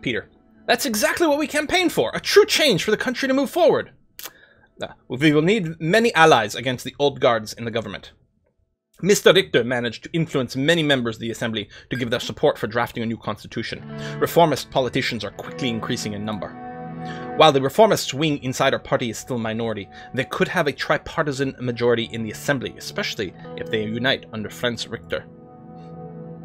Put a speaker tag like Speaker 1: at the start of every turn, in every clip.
Speaker 1: Peter. That's exactly what we campaigned for. A true change for the country to move forward. We will need many allies against the old guards in the government. Mr. Richter managed to influence many members of the Assembly to give their support for drafting a new constitution. Reformist politicians are quickly increasing in number. While the reformist wing inside our party is still a minority, they could have a tripartisan majority in the Assembly, especially if they unite under Franz Richter.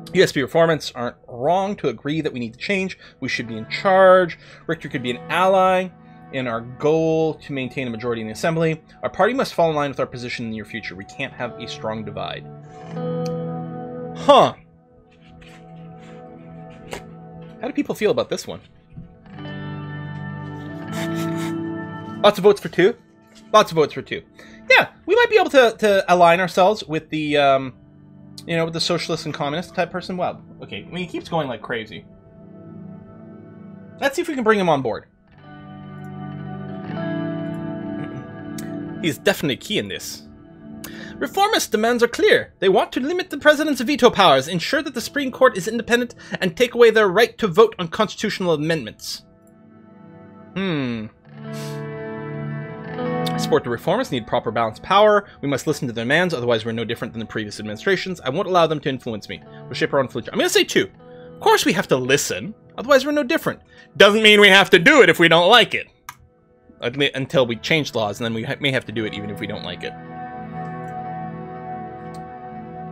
Speaker 1: USP reformists aren't wrong to agree that we need to change. We should be in charge. Richter could be an ally in our goal to maintain a majority in the Assembly. Our party must fall in line with our position in the near future. We can't have a strong divide. Huh. How do people feel about this one? Lots of votes for 2? Lots of votes for 2. Yeah, we might be able to align ourselves with the, you know, with the socialist and communist type person. Well, okay, I mean, he keeps going like crazy. Let's see if we can bring him on board. He's definitely key in this. Reformist demands are clear. They want to limit the president's veto powers, ensure that the Supreme Court is independent, and take away their right to vote on constitutional amendments. I support the reformists need proper balanced power. We must listen to their demands, otherwise we're no different than the previous administrations. I won't allow them to influence me. We'll shape our own future. I'm going to say 2. Of course we have to listen, otherwise we're no different. Doesn't mean we have to do it if we don't like it. Until we change laws, and then we may have to do it even if we don't like it.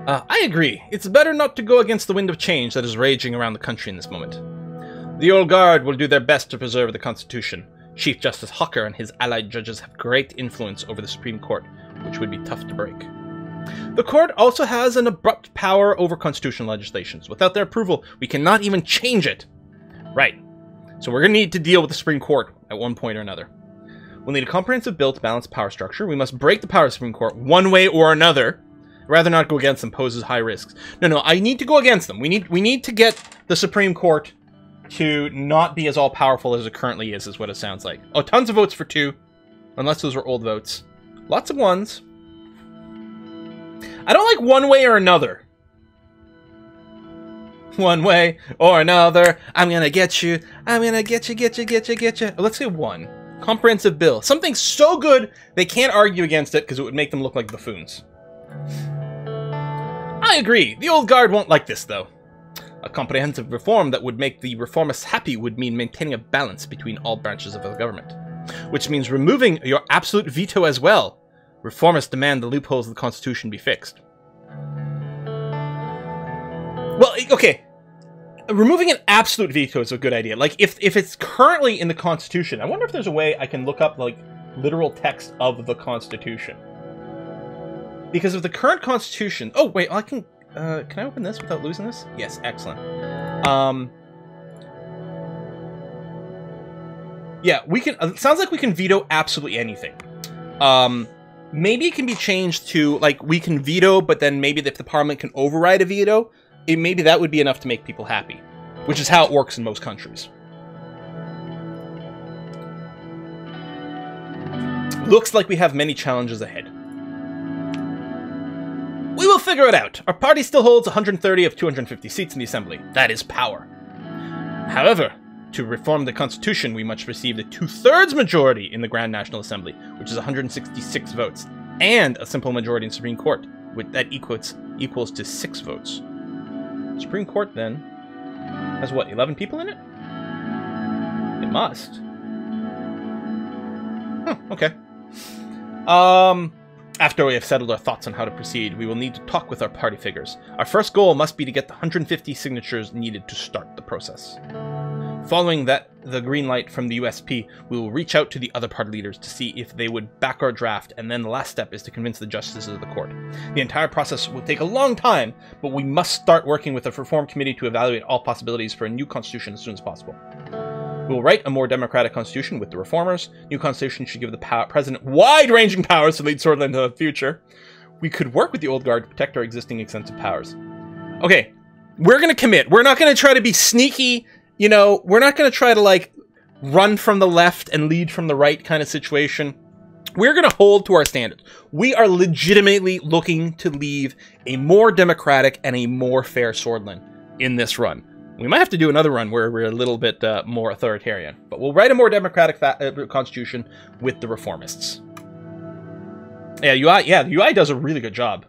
Speaker 1: I agree. It's better not to go against the wind of change that is raging around the country in this moment. The old guard will do their best to preserve the Constitution. Chief Justice Hawker and his allied judges have great influence over the Supreme Court, which would be tough to break. The court also has an abrupt power over constitutional legislations. Without their approval, we cannot even change it. Right. So we're going to need to deal with the Supreme Court at one point or another. We'll need a comprehensive bill to balance power structure. We must break the power of the Supreme Court one way or another. Rather not go against them poses high risks. No, I need to go against them. We need to get the Supreme Court to not be as all-powerful as it currently is what it sounds like. Oh, tons of votes for 2. Unless those were old votes. Lots of 1s. I don't like one way or another. One way or another. I'm gonna get you. I'm gonna get you. Let's say 1. Comprehensive bill. Something so good they can't argue against it because it would make them look like buffoons. I agree. The old guard won't like this, though. A comprehensive reform that would make the reformists happy would mean maintaining a balance between all branches of the government. Which means removing your absolute veto as well. Reformists demand the loopholes of the Constitution be fixed. Well, okay. Removing an absolute veto is a good idea. Like, if it's currently in the Constitution, I wonder if there's a way I can look up, like, literal text of the Constitution. Because of the current Constitution... Oh, wait, I can I open this without losing this? Yes, excellent. Yeah, we can... It sounds like we can veto absolutely anything. Maybe it can be changed to, like, we can veto, but then maybe if the Parliament can override a veto... maybe that would be enough to make people happy, which is how it works in most countries. Looks like we have many challenges ahead. We will figure it out. Our party still holds 130 of 250 seats in the Assembly. That is power. However, to reform the Constitution, we must receive the 2/3 majority in the Grand National Assembly, which is 166 votes, and a simple majority in the Supreme Court, that equals to 6 votes. Supreme Court, then, has what, 11 people in it? It must. Huh, okay. After we have settled our thoughts on how to proceed, we will need to talk with our party figures. Our first goal must be to get the 150 signatures needed to start the process. Following that, the green light from the USP, we will reach out to the other party leaders to see if they would back our draft, and then the last step is to convince the justices of the court. The entire process will take a long time, but we must start working with the Reform Committee to evaluate all possibilities for a new constitution as soon as possible. We will write a more democratic constitution with the reformers. New constitution should give the president wide-ranging powers to lead Sordland into the future. We could work with the old guard to protect our existing extensive powers. Okay, we're going to commit. We're not going to try to be sneaky. You know, we're not going to try to, like, run from the left and lead from the right kind of situation. We're going to hold to our standards. We are legitimately looking to leave a more democratic and a more fair Sordland in this run. We might have to do another run where we're a little bit more authoritarian. But we'll write a more democratic constitution with the reformists. Yeah, the UI does a really good job.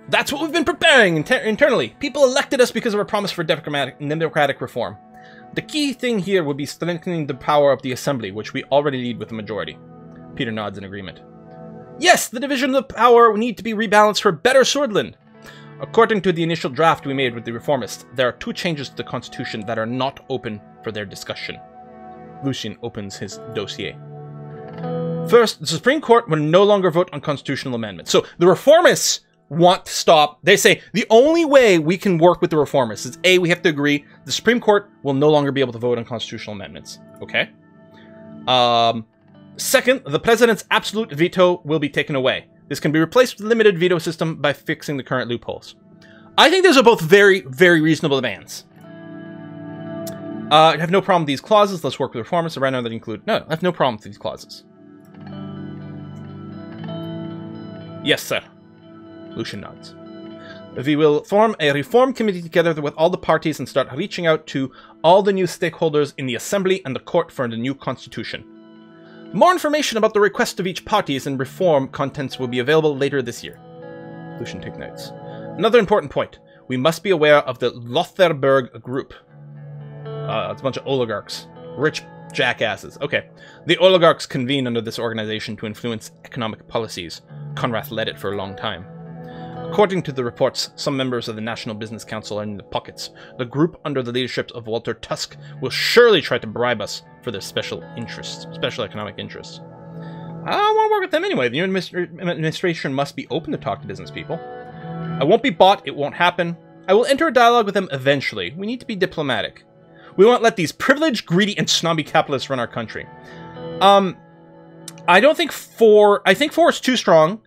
Speaker 1: That's what we've been preparing internally. People elected us because of our promise for democratic reform. The key thing here would be strengthening the power of the assembly, which we already lead with a majority. Peter nods in agreement. Yes, the division of power will need to be rebalanced for better Sordland. According to the initial draft we made with the reformists, there are 2 changes to the constitution that are not open for their discussion. Lucian opens his dossier. First, the Supreme Court will no longer vote on constitutional amendments. So the reformists want to stop. They say the only way we can work with the reformists is A, we have to agree the Supreme Court will no longer be able to vote on constitutional amendments. Okay? Second, the president's absolute veto will be taken away. This can be replaced with a limited veto system by fixing the current loopholes. I think those are both very, very reasonable demands. I have no problem with these clauses. Let's work with reformists. Right now that include... No, I have no problem with these clauses. Yes, sir. Lucian nods. We will form a reform committee together with all the parties and start reaching out to all the new stakeholders in the assembly and the court for the new constitution. More information about the request of each parties and reform contents will be available later this year. Lucian takes notes. Another important point. We must be aware of the Lotherberg group. It's a bunch of oligarchs. Rich jackasses. Okay. The oligarchs convene under this organization to influence economic policies. Conrath led it for a long time. According to the reports, some members of the National Business Council are in the pockets. The group under the leadership of Walter Tusk will surely try to bribe us for their special economic interests. I don't want to work with them anyway. The new administration must be open to talk to business people. I won't be bought. It won't happen. I will enter a dialogue with them eventually. We need to be diplomatic. We won't let these privileged, greedy, and snobby capitalists run our country. I don't think 4... I think 4 is too strong.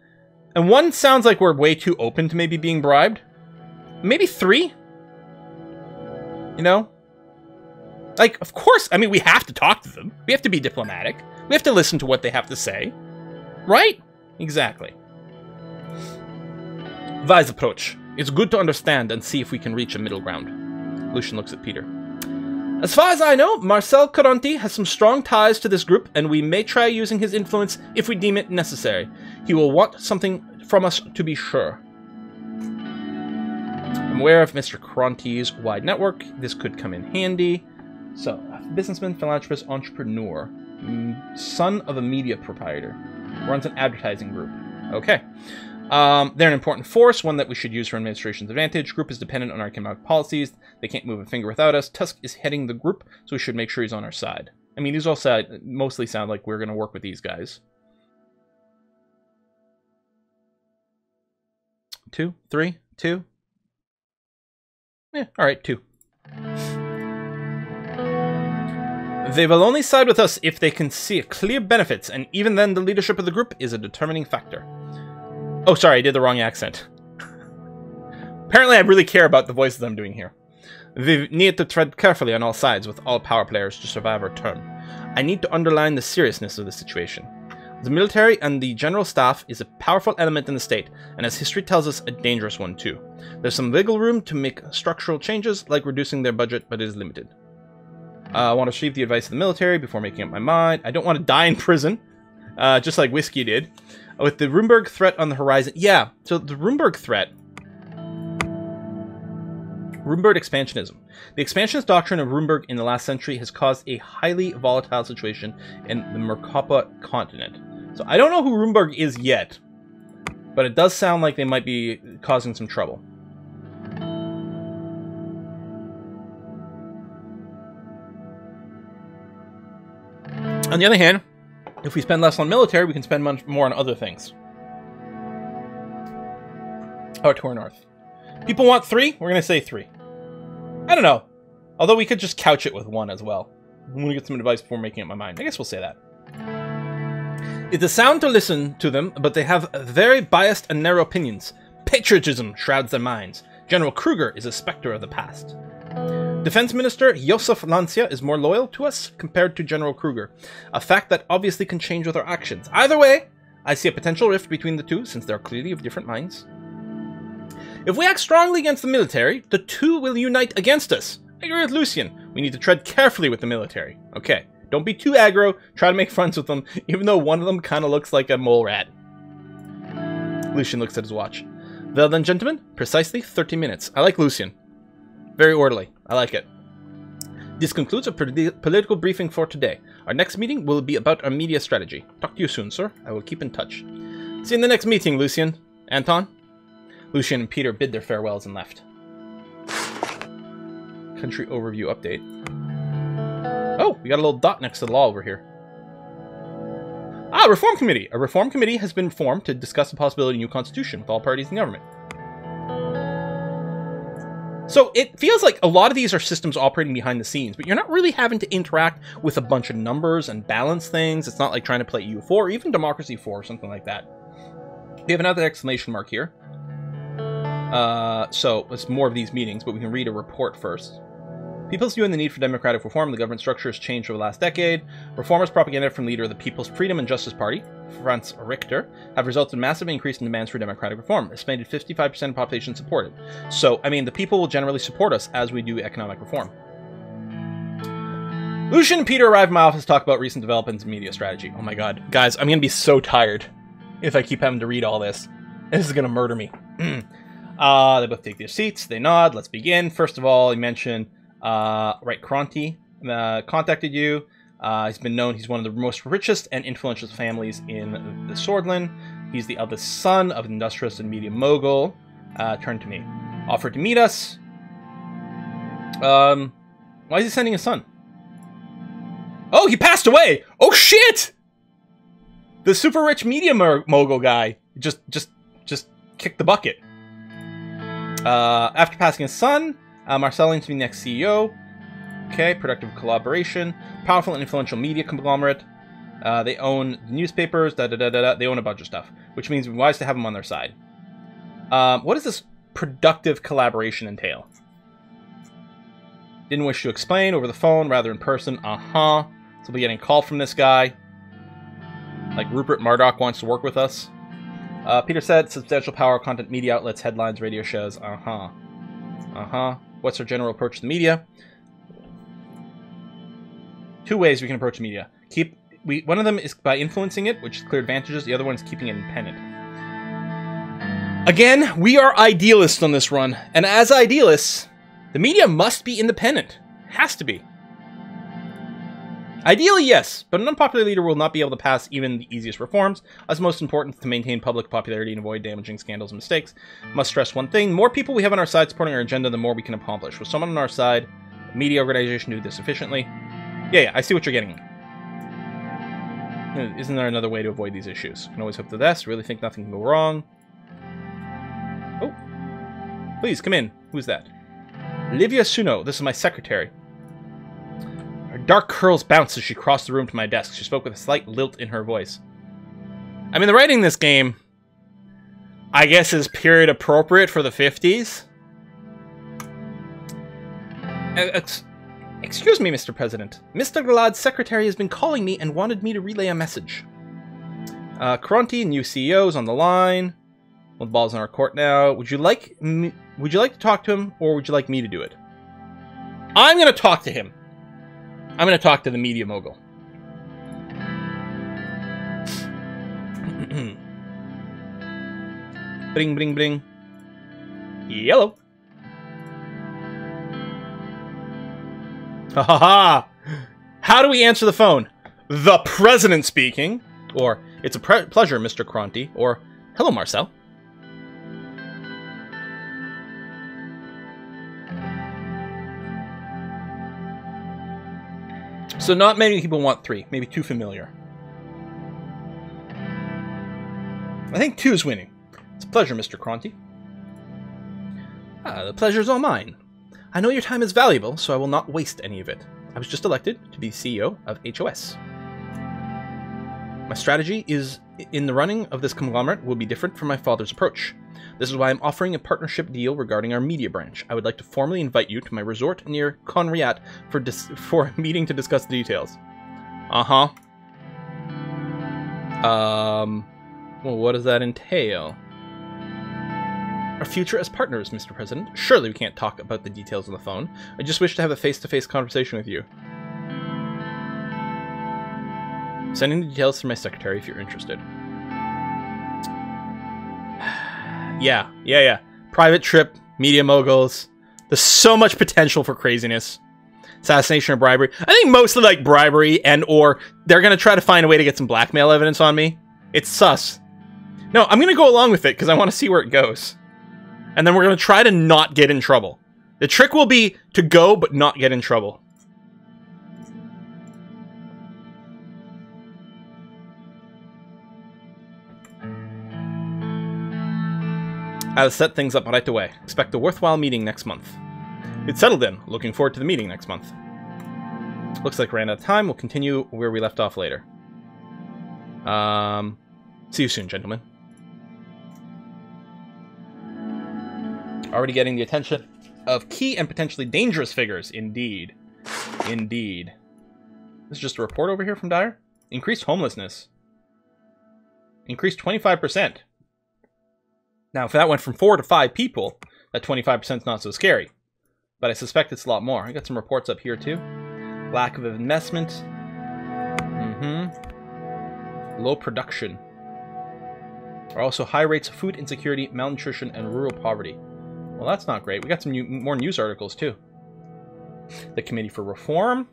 Speaker 1: And 1 sounds like we're way too open to maybe being bribed. Maybe 3? You know? Like, of course, I mean, we have to talk to them. We have to be diplomatic. We have to listen to what they have to say. Right? Exactly. Wise approach. It's good to understand and see if we can reach a middle ground. Lucian looks at Peter. As far as I know, Marcel Caronti has some strong ties to this group, and we may try using his influence if we deem it necessary. He will want something from us to be sure. I'm aware of Mr. Caronti's wide network. This could come in handy. So, businessman, philanthropist, entrepreneur. Son of a media proprietor. Runs an advertising group. Okay. They're an important force, one that we should use for administration's advantage. Group is dependent on our economic policies. They can't move a finger without us. Tusk is heading the group, so we should make sure he's on our side. I mean, these all mostly sound like we're going to work with these guys. 2, 3, 2. Yeah, alright, 2. They will only side with us if they can see clear benefits, and even then the leadership of the group is a determining factor. Oh, sorry, I did the wrong accent. Apparently I really care about the voices I'm doing here. We need to tread carefully on all sides with all power players to survive our term. I need to underline the seriousness of the situation. The military and the general staff is a powerful element in the state, and as history tells us, a dangerous one too. There's some wiggle room to make structural changes, like reducing their budget, but it is limited. I want to receive the advice of the military before making up my mind. I don't want to die in prison, just like Whiskey did. With the Rumberg threat on the horizon... Yeah, so the Rumberg threat... Rumberg expansionism. The expansionist doctrine of Rumberg in the last century has caused a highly volatile situation in the Merkapa continent. So I don't know who Rumberg is yet, but it does sound like they might be causing some trouble. On the other hand, if we spend less on military, we can spend much more on other things. Or to our north. People want 3? We're going to say 3. I don't know. Although we could just couch it with 1 as well. I'm going to get some advice before making up my mind. I guess we'll say that. It is sound to listen to them, but they have very biased and narrow opinions. Patriotism shrouds their minds. General Kruger is a specter of the past. Defense Minister Josef Lancia is more loyal to us compared to General Kruger, a fact that obviously can change with our actions. Either way, I see a potential rift between the two, since they are clearly of different minds. If we act strongly against the military, the two will unite against us. I agree with Lucien. We need to tread carefully with the military. Okay, don't be too aggro. Try to make friends with them, even though one of them kind of looks like a mole rat. Lucien looks at his watch. Well then, gentlemen, precisely 30 minutes. I like Lucien. Very orderly. I like it. This concludes our political briefing for today. Our next meeting will be about our media strategy. Talk to you soon, sir. I will keep in touch. See you in the next meeting, Lucien. Anton? Lucien and Peter bid their farewells and left. Country overview update. Oh, we got a little dot next to the law over here. Ah, Reform Committee! A Reform Committee has been formed to discuss the possibility of a new constitution with all parties in government. So it feels like a lot of these are systems operating behind the scenes, but you're not really having to interact with a bunch of numbers and balance things. It's not like trying to play EU4 or even Democracy 4 or something like that. We have another exclamation mark here. So it's more of these meetings, but we can read a report first. People's view on the need for democratic reform. The government structure has changed over the last decade. Reformers propaganda from leader of the People's Freedom and Justice Party, Franz Richter, have resulted in a massive increase in demands for democratic reform. Estimated 55% of the population supported. So, I mean, the people will generally support us as we do economic reform. Lucien and Peter arrive in my office to talk about recent developments in media strategy. Oh my god. Guys, I'm going to be so tired if I keep having to read all this. This is going to murder me. They both take their seats. They nod. Let's begin. First of all, he mentioned... right, Kronti contacted you. He's been known, he's one of the most richest and influential families in the Sordland. He's the eldest son of an industrialist and media mogul. Turned to me. Offered to meet us. Why is he sending his son? Oh, he passed away! Oh shit! The super rich media mogul guy just kicked the bucket. After passing his son, Marcelline's to be the next CEO. Okay, productive collaboration. Powerful and influential media conglomerate. They own newspapers, They own a bunch of stuff, which means it's wise to have them on their side. What does this productive collaboration entail? Didn't wish to explain over the phone, rather in person. So we'll be getting a call from this guy. Like Rupert Murdoch wants to work with us. Peter said, substantial power, content, media outlets, headlines, radio shows. What's our general approach to the media? Two ways we can approach the media. One of them is by influencing it, which is clear advantages. The other one is keeping it independent. Again, we are idealists on this run. And as idealists, the media must be independent. Has to be. Ideally, yes, but an unpopular leader will not be able to pass even the easiest reforms. As most important to maintain public popularity and avoid damaging scandals and mistakes. Must stress one thing, the more people we have on our side supporting our agenda, the more we can accomplish. With someone on our side, a media organization do this efficiently. Yeah, I see what you're getting. Isn't there another way to avoid these issues? Can always hope for the best, really think nothing can go wrong. Oh, please, come in. Who's that? Livia Suno, this is my secretary. Her dark curls bounced as she crossed the room to my desk. She spoke with a slight lilt in her voice. I mean, the writing in this game, I guess, is period appropriate for the 50s. Excuse me, Mr. President. Mr. Galad's secretary has been calling me and wanted me to relay a message. Kronti, new CEO, is on the line. Well, the ball's in our court now. Would you like to talk to him, or would you like me to do it? I'm going to talk to him. I'm going to talk to the media mogul. Bring, bring, bring. Yellow. Ha ha ha! How do we answer the phone? The president speaking. Or, it's a pleasure, Mr. Kronti. Or, hello, Marcel. So not many people want 3. Maybe too familiar. I think 2 is winning. It's a pleasure, Mr. Kronti. The pleasure's all mine. I know your time is valuable, so I will not waste any of it. I was just elected to be CEO of HOS. My strategy is in the running of this conglomerate will be different from my father's approach. This is why I'm offering a partnership deal regarding our media branch. I would like to formally invite you to my resort near Conriat for a meeting to discuss the details. Well, what does that entail? our future as partners, Mr. President. Surely we can't talk about the details on the phone. I just wish to have a face-to-face conversation with you. Sending the details to my secretary if you're interested. Yeah. Private trip, media moguls. There's so much potential for craziness. Assassination or bribery. I think mostly like bribery and or they're going to try to find a way to get some blackmail evidence on me. It's sus. No, I'm going to go along with it because I want to see where it goes. And then we're going to try to not get in trouble. The trick will be to go but not get in trouble. I'll set things up right away. Expect a worthwhile meeting next month. It's settled in. Looking forward to the meeting next month. Looks like we're ran out of time. We'll continue where we left off later. See you soon, gentlemen. Already getting the attention of key and potentially dangerous figures. Indeed. Indeed. This is just a report over here from Dyer. Increased homelessness. Increased 25%. Now, if that went from 4 to 5 people, that 25% is not so scary. But I suspect it's a lot more. I got some reports up here, too. Lack of investment. Low production. There are also high rates of food insecurity, malnutrition, and rural poverty. Well, that's not great. We got some more news articles, too. The Committee for Reform.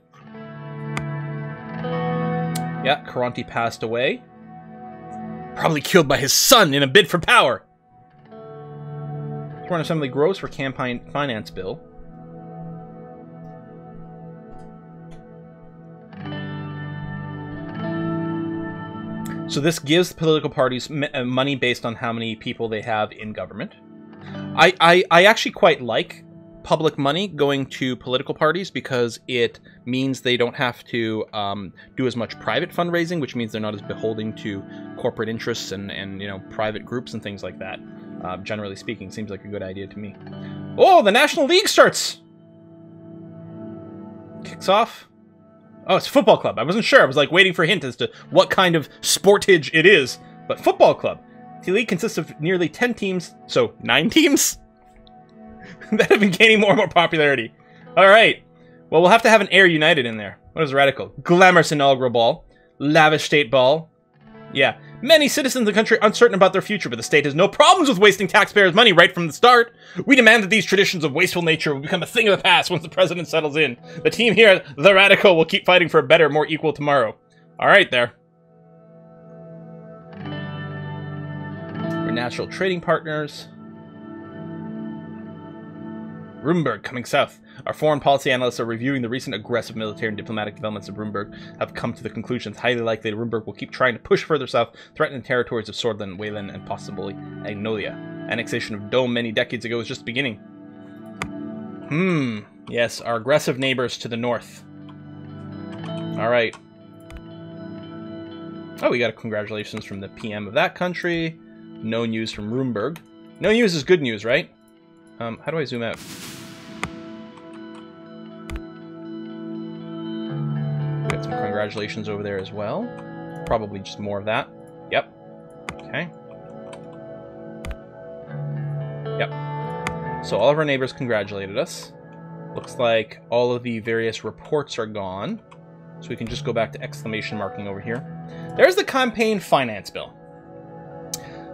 Speaker 1: Yeah, Karanti passed away. Probably killed by his son in a bid for power. Foreign Assembly grows for campaign finance bill. So this gives political parties money based on how many people they have in government. I actually quite like public money going to political parties because it means they don't have to do as much private fundraising, which means they're not as beholden to corporate interests and you know, private groups and things like that. Generally speaking, seems like a good idea to me. Oh, the National League starts! Kicks off. Oh, it's a football club. I wasn't sure. I was like waiting for a hint as to what kind of sportage it is. But football club. The league consists of nearly 10 teams, so 9 teams? that have been gaining more and more popularity. Alright. Well, we'll have to have an Air United in there. What is radical? Glamorous inaugural ball. Lavish state ball. Yeah. Many citizens of the country are uncertain about their future, but the state has no problems with wasting taxpayers' money right from the start. We demand that these traditions of wasteful nature will become a thing of the past once the president settles in. The team here at The Radical will keep fighting for a better, more equal tomorrow. Alright there. We're natural trading partners. Rumberg coming south. Our foreign policy analysts are reviewing the recent aggressive military and diplomatic developments of Rumberg, have come to the conclusion it's highly likely that Rumberg will keep trying to push further south, threatening the territories of Sordland, Wayland, and possibly Agnolia. Annexation of Dome many decades ago was just beginning. Yes, our aggressive neighbors to the north. Alright. Oh, we got a congratulations from the PM of that country. No news from Rumberg. No news is good news, right? How do I zoom out? Got some congratulations over there as well. Probably just more of that. Yep. Okay. Yep. So all of our neighbors congratulated us. Looks like all of the various reports are gone. So we can just go back to exclamation marking over here. There's the campaign finance bill.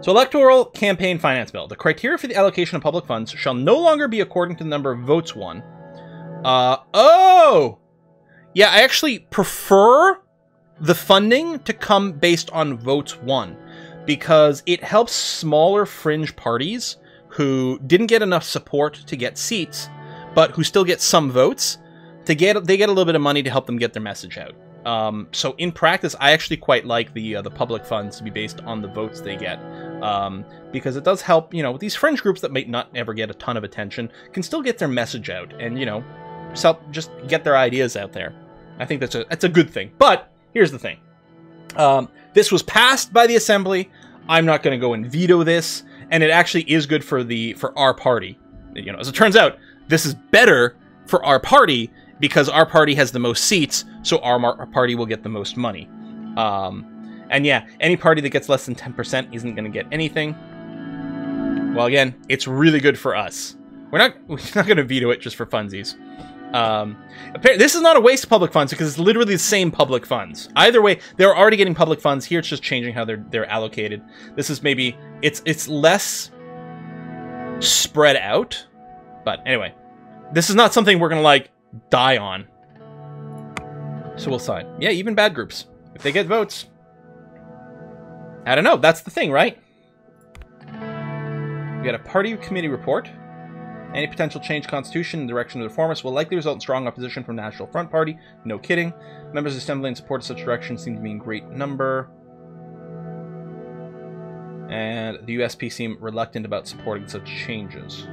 Speaker 1: So Electoral Campaign Finance Bill. The criteria for the allocation of public funds shall no longer be according to the number of votes won. Oh! Yeah, I actually prefer the funding to come based on votes won, because it helps smaller fringe parties who didn't get enough support to get seats, but who still get some votes, they get a little bit of money to help them get their message out. So in practice, I actually quite like the public funds to be based on the votes they get, because it does help, you know, these fringe groups that might not ever get a ton of attention can still get their message out and, you know, just get their ideas out there. I think that's a good thing. But here's the thing. This was passed by the Assembly. I'm not going to go and veto this, and it actually is good for our party. You know, as it turns out, this is better for our party because our party has the most seats, so our party will get the most money. And yeah, any party that gets less than 10% isn't going to get anything. Well, again, it's really good for us. We're not going to veto it just for funsies. This is not a waste of public funds because it's literally the same public funds. Either way, they're already getting public funds. Here, it's just changing how they're allocated. This is maybe it's less spread out. But anyway, this is not something we're gonna like die on. So we'll sign. Yeah, even bad groups, if they get votes. I don't know. That's the thing, right? We got a party committee report. Any potential change constitution in the direction of the reformists will likely result in strong opposition from National Front Party. No kidding. Members of the Assembly in support of such direction seem to be in great number. And the USP seem reluctant about supporting such changes.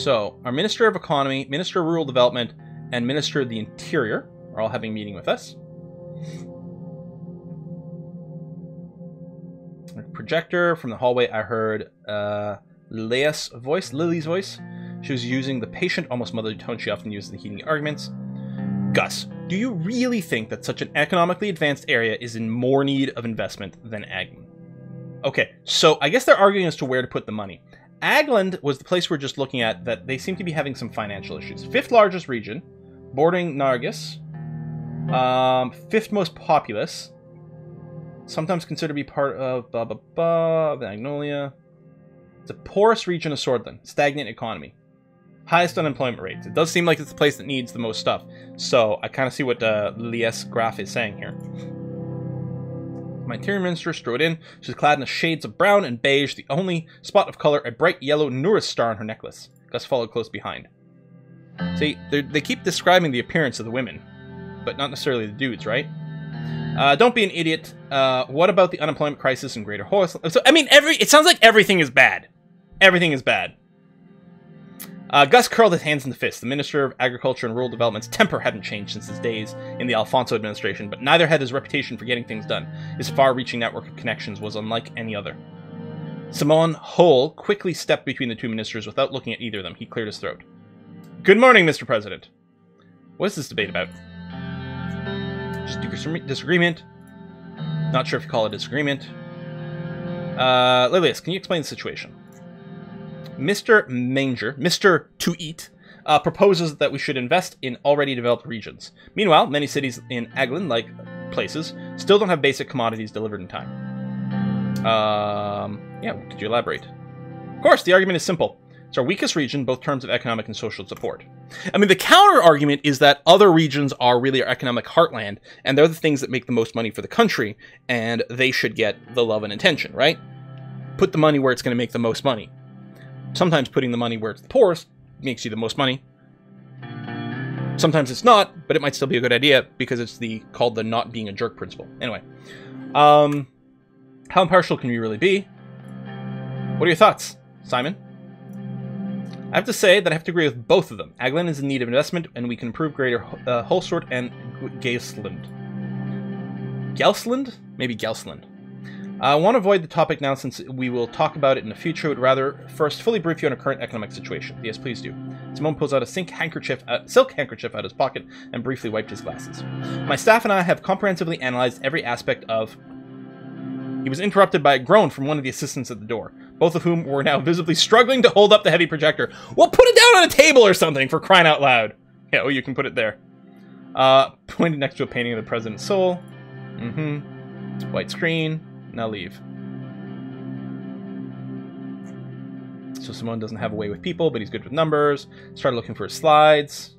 Speaker 1: So, our Minister of Economy, Minister of Rural Development, and Minister of the Interior are all having a meeting with us. Projector from the hallway, I heard Lily's voice. She was using the patient, almost motherly tone she often uses in heating arguments. Gus, do you really think that such an economically advanced area is in more need of investment than Agland? Okay, so I guess they're arguing as to where to put the money. Agland was the place we're just looking at that they seem to be having some financial issues. 5th largest region, bordering Nargis, 5th most populous, sometimes considered to be part of Magnolia. It's the poorest region of Sordland, stagnant economy, highest unemployment rates. It does seem like it's the place that needs the most stuff. So I kind of see what Lies Graf is saying here. My interior minister strode in. She's clad in the shades of brown and beige, the only spot of color a bright yellow Norris star on her necklace. Gus followed close behind. See, they keep describing the appearance of the women, but not necessarily the dudes, right? Don't be an idiot. What about the unemployment crisis and greater horse? So, I mean, it sounds like everything is bad. Everything is bad. Gus curled his hands in the fists. The Minister of Agriculture and Rural Development's temper hadn't changed since his days in the Alfonso administration, but neither had his reputation for getting things done. His far-reaching network of connections was unlike any other. Simon Hole quickly stepped between the two ministers without looking at either of them. He cleared his throat. Good morning, Mr. President. What is this debate about? Just disagreement. Not sure if you call it disagreement. Lilius, can you explain the situation? Mr. To Eat, proposes that we should invest in already developed regions. Meanwhile, many cities in Agland-like places still don't have basic commodities delivered in time. Yeah, could you elaborate? Of course, the argument is simple. It's our weakest region, both in terms of economic and social support. I mean, the counter-argument is that other regions are really our economic heartland, and they're the things that make the most money for the country, and they should get the love and attention, right? Put the money where it's going to make the most money. Sometimes putting the money where it's the poorest makes you the most money. Sometimes it's not, but it might still be a good idea because it's called the not being a jerk principle. Anyway, how impartial can you really be? What are your thoughts, Simon? I have to say that I have to agree with both of them. Agland is in need of investment, and we can improve greater Holsort and Gaelsland. Gaelsland? Maybe Gaelsland. I want to avoid the topic now since we will talk about it in the future. I would rather first fully brief you on our current economic situation. Yes, please do. Simone pulls out a silk handkerchief out of his pocket and briefly wiped his glasses. My staff and I have comprehensively analyzed every aspect of... He was interrupted by a groan from one of the assistants at the door, both of whom were now visibly struggling to hold up the heavy projector. Well, put it down on a table or something, for crying out loud. Yeah, oh, you can put it there. Pointed next to a painting of the President's soul. White screen. Now leave. So Simone doesn't have a way with people, but he's good with numbers. Started looking for his slides.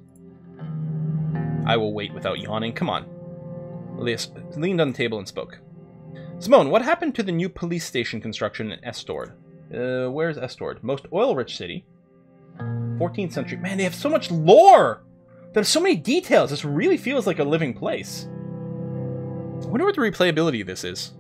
Speaker 1: I will wait without yawning. Come on. Elias leaned on the table and spoke. Simone, what happened to the new police station construction in Estord? Where's Estord? Most oil-rich city. 14th century. Man, they have so much lore! There's so many details. This really feels like a living place. I wonder what the replayability of this is.